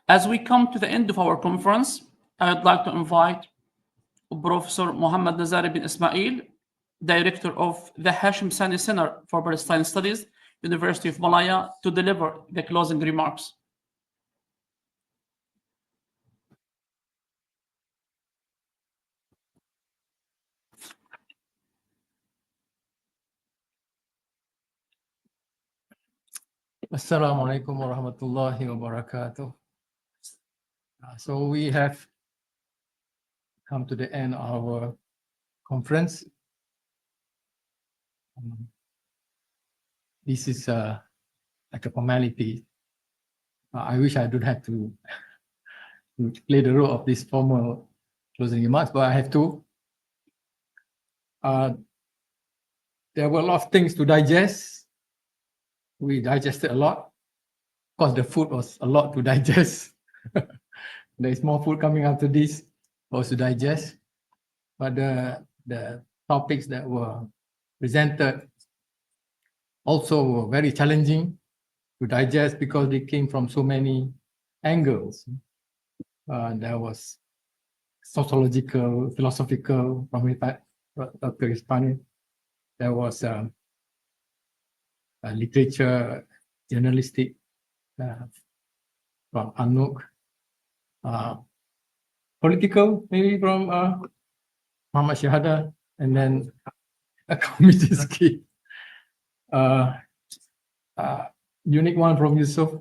As we come to the end of our conference, I'd like to invite Professor Mohd Nazari Bin Ismail, Director of the Hashim Sani Center for Palestine Studies, University of Malaya, to deliver the closing remarks. Assalamu alaikum wa rahmatullahi wa barakatuh. So we have come to the end of our conference. This is like a formality. I wish I don't have to play the role of this formal closing remarks, but I have to. There were a lot of things to digest. We digested a lot. Of course, the food was a lot to digest. There is more food coming after this for us to digest. But the topics that were presented also were very challenging to digest because they came from so many angles. There was sociological, philosophical from Dr. Hispani. There was literature, journalistic from Anuk. Political, maybe from Muhammad Shahada, and then a community skill. Unique one from Yusuf.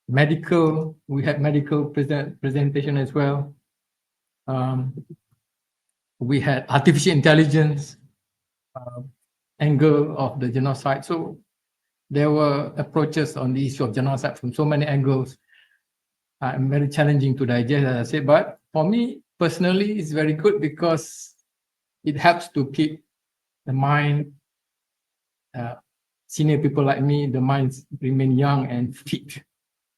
Medical, we had medical presentation as well. We had artificial intelligence angle of the genocide. So there were approaches on the issue of genocide from so many angles. Very challenging to digest, as I said, but for me personally, it's very good because it helps to keep the mind, senior people like me, the minds remain young and fit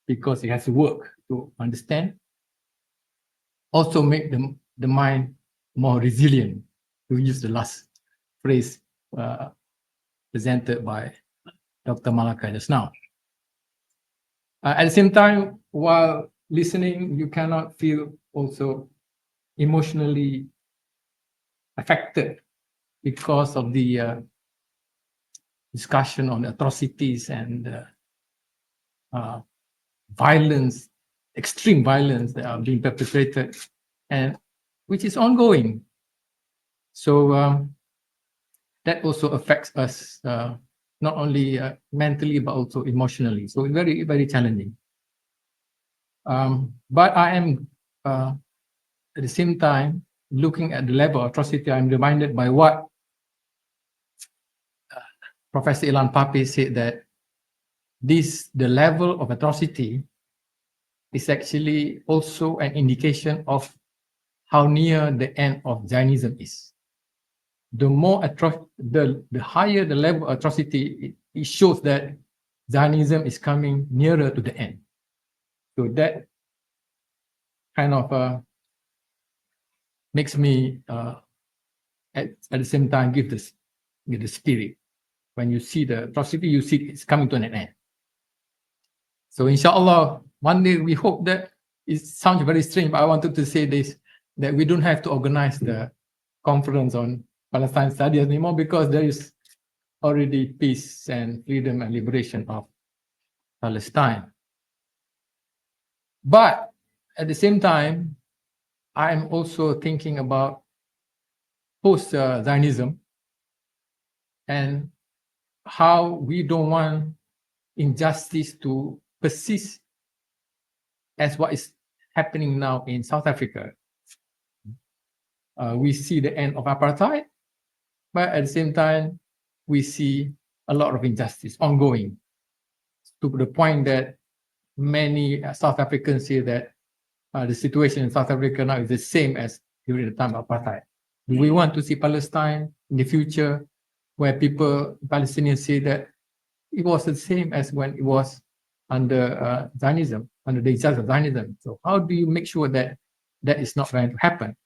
because it has to work to understand. Also make the mind more resilient, to use the last phrase presented by Dr. Malaka just now. At the same time, while listening, you cannot feel also emotionally affected because of the discussion on atrocities and violence, extreme violence that are being perpetrated, and which is ongoing. So that also affects us not only mentally but also emotionally. So very, very challenging. But I am at the same time looking at the level of atrocity. I'm reminded by what Professor Ilan Pape said, that the level of atrocity is actually also an indication of how near the end of Zionism is. The more the higher the level of atrocity, it shows that Zionism is coming nearer to the end. So that kind of makes me at the same time give the spirit. When you see the atrocity, you see it's coming to an end. So inshallah, one day we hope that, it sounds very strange, but I wanted to say this, that we don't have to organize the conference on Palestine studies anymore because there is already peace and freedom and liberation of Palestine. But at the same time, I'm also thinking about post-Zionism and how we don't want injustice to persist as what is happening now in South Africa. We see the end of apartheid, but at the same time, we see a lot of injustice ongoing, to the point that many South Africans say that the situation in South Africa now is the same as during the time of apartheid. Do we want to see Palestine in the future where Palestinians say that it was the same as when it was under Zionism, under the exile of Zionism? So how do you make sure that that is not going to happen?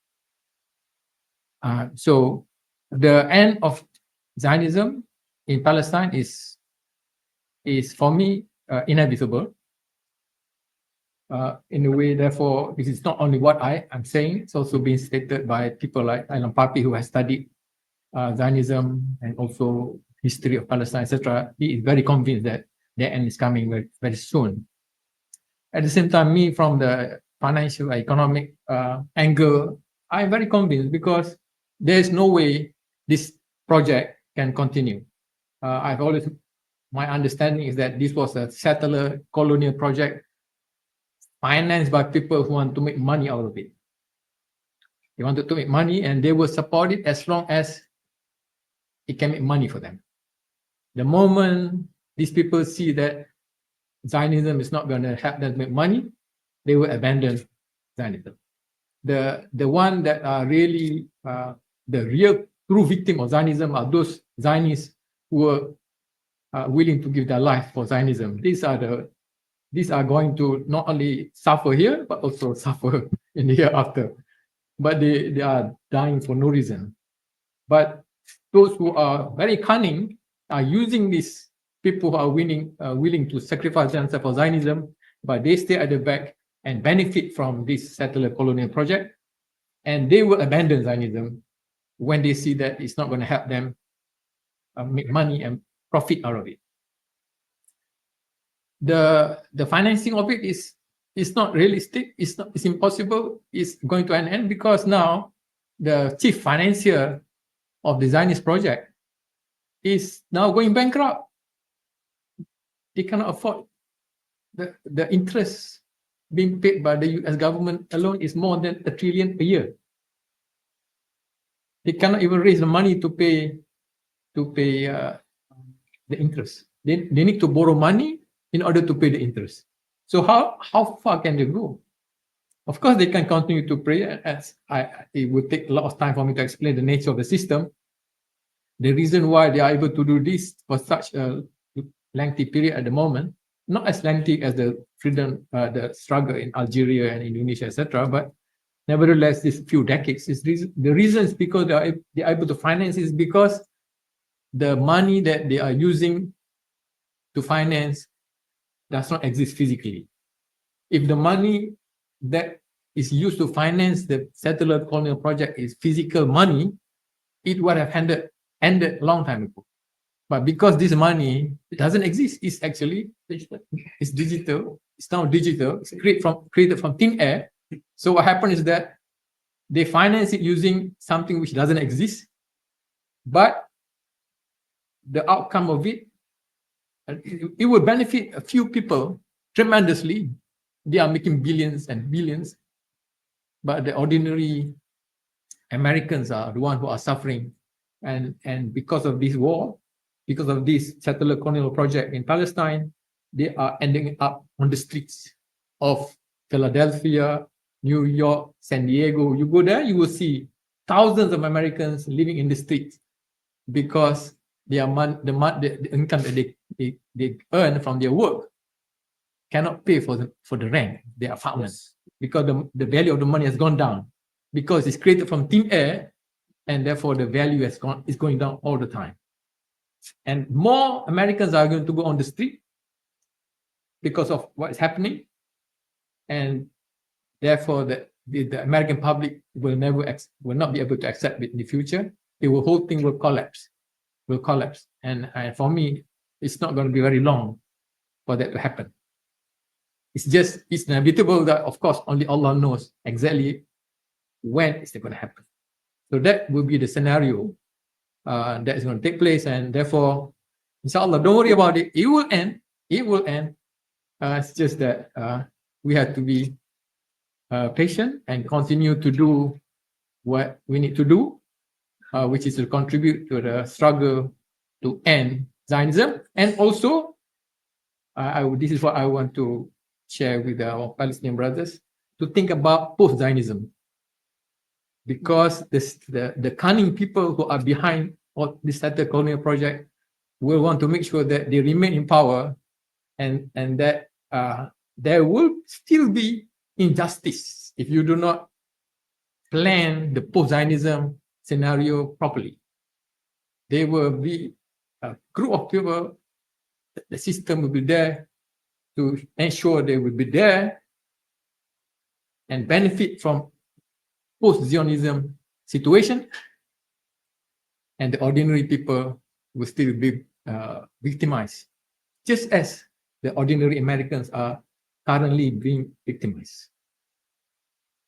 So the end of Zionism in Palestine is for me inevitable. in a way, therefore, this is not only what I'm saying, it's also being stated by people like Alan Papi, who has studied Zionism and also history of Palestine, etc. He is very convinced that the end is coming very, very soon. At the same time, me, from the financial, economic angle, I'm very convinced because there's no way this project can continue. My understanding is that this was a settler colonial project financed by people who want to make money out of it. They wanted to make money and they will support it as long as it can make money for them. The moment these people see that Zionism is not going to help them make money, they will abandon Zionism. The one that are really the real true victim of Zionism are those Zionists who are willing to give their life for Zionism. These are going to not only suffer here but also suffer in the hereafter. But they are dying for no reason. But those who are very cunning are using these people who are willing to sacrifice themselves for Zionism, but they stay at the back and benefit from this settler colonial project, and they will abandon Zionism when they see that it's not going to help them make money and profit out of it. The financing of it is not realistic. It's impossible. It's going to an end because now the chief financier of the Zionist project is now going bankrupt. They cannot afford the interest being paid by the US government alone is more than $1 trillion a year. They cannot even raise the money to pay the interest. They need to borrow money in order to pay the interest. So how far can they go? Of course, they can continue to pray. It would take a lot of time for me to explain the nature of the system. The reason why they are able to do this for such a lengthy period at the moment, not as lengthy as the freedom, the struggle in Algeria and Indonesia, etc., but nevertheless, these few decades, the reason is because they are able to finance is because the money that they are using to finance does not exist physically. If the money that is used to finance the settler colonial project is physical money, it would have ended a long time ago. But because this money doesn't exist, it's digital. It's now digital. It's created from thin air. So what happens is that they finance it using something which doesn't exist, but the outcome of it will benefit a few people tremendously. They are making billions and billions, but the ordinary Americans are the ones who are suffering. And because of this war, because of this settler colonial project in Palestine, they are ending up on the streets of Philadelphia, New York, San Diego. You go there, you will see thousands of Americans living in the streets because the income that they earn from their work cannot pay for the rent. They are farmers because the value of the money has gone down because it's created from thin air, and therefore the value is going down all the time. And more Americans are going to go on the street because of what is happening, and therefore the American public will not be able to accept it in the future. The whole thing will collapse. And for me, it's not going to be very long for that to happen. It's inevitable that, of course, only Allah knows exactly when it's going to happen. So that will be the scenario that is going to take place, and therefore, inshallah, don't worry about it. It will end. It's just that we have to be patient and continue to do what we need to do, which is to contribute to the struggle to end Zionism. And also, this is what I want to share with our Palestinian brothers, to think about post-Zionism. Because the cunning people who are behind all this settler colonial project will want to make sure that they remain in power, and that there will still be injustice if you do not plan the post-Zionism scenario properly. There will be a group of people, the system will be there to ensure they will be there and benefit from post-Zionism situation, and the ordinary people will still be victimized, just as the ordinary Americans are currently being victimized.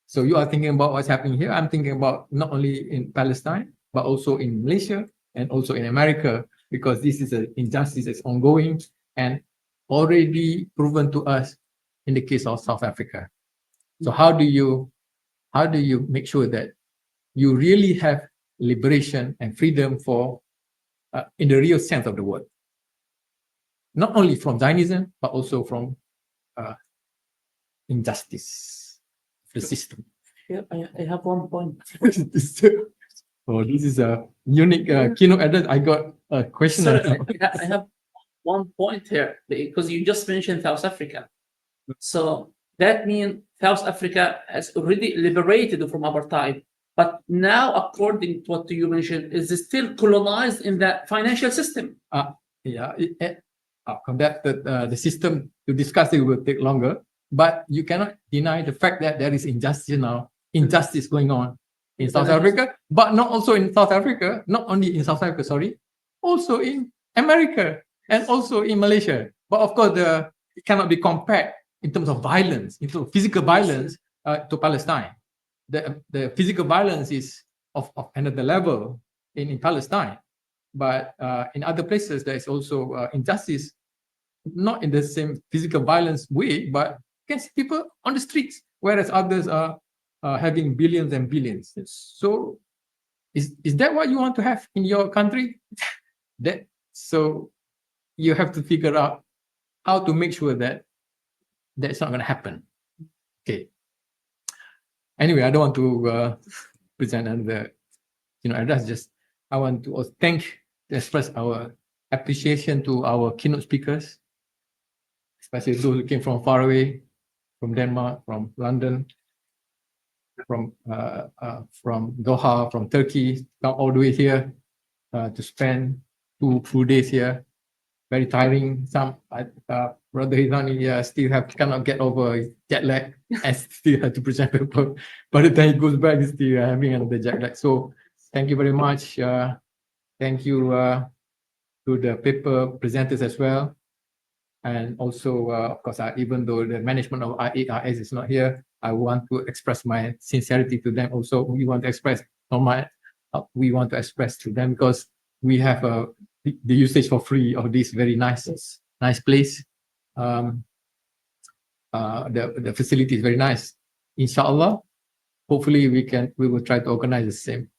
So you are thinking about what's happening here. I'm thinking about not only in Palestine, but also in Malaysia and also in America, because this is an injustice that's ongoing and already proven to us in the case of South Africa. So how do you make sure that you really have liberation and freedom for in the real sense of the word, not only from Zionism but also from injustice of the system? Yeah, I have one point. Oh, this is a unique keynote address. I got a question. Sorry, I have one point here because you just mentioned South Africa. So that means South Africa has already liberated from apartheid, but now, according to what you mentioned, is still colonized in the financial system. Yeah, from that, the system to discuss it will take longer, but you cannot deny the fact that there is injustice going on in South Africa, but not also in South Africa, not only in South Africa, sorry, also in America and also in Malaysia. But of course, it cannot be compared in terms of violence, in terms of physical violence to Palestine. The physical violence is of another level in Palestine, but in other places there is also injustice, not in the same physical violence way, but against people on the streets, whereas others are having billions and billions. So is that what you want to have in your country? So you have to figure out how to make sure that that's not going to happen. Okay. Anyway, I don't want to present another address. Just I want to express our appreciation to our keynote speakers, especially those who came from far away, from Denmark, from London, from Doha, from Turkey, come all the way here to spend 2 full days here. Very tiring. Some Brother Hizani still cannot get over his jet lag and still have to present paper. By the time he goes back, he's still having another jet lag. So thank you very much. Thank you to the paper presenters as well. And also, of course, even though the management of IARS is not here, I want to express my sincerity to them. Also, we want to express to them, because we have the usage for free of this very nice place. The facility is very nice. Inshallah, hopefully we will try to organize the same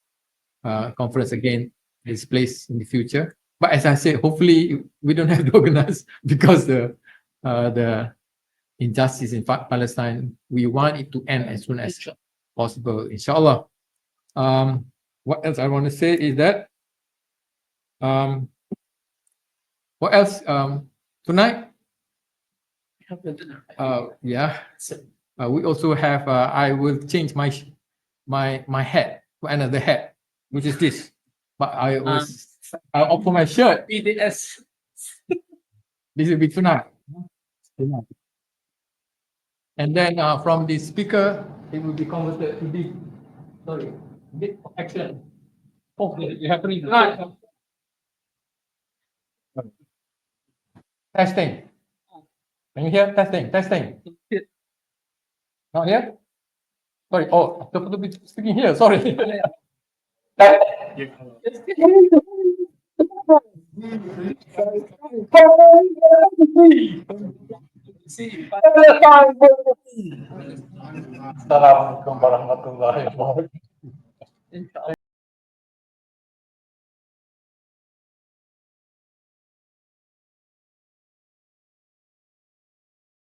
conference again this place in the future. But as I said, hopefully we don't have to organize, because the injustice in Palestine, we want it to end as soon as possible, inshallah. What else I want to say is that what else tonight? We also have I will change my hat to another hat, which is this. But I'll offer my shirt. PDS. This will be tonight. And then from the speaker, it will be converted to this. Sorry, bit of action. Oh, you have to read tonight. Testing. Can you hear? Testing. Not here? Sorry. Oh, I'm supposed to be speaking here. Sorry. Assalamualaikum warahmatullahi wabarakatuh.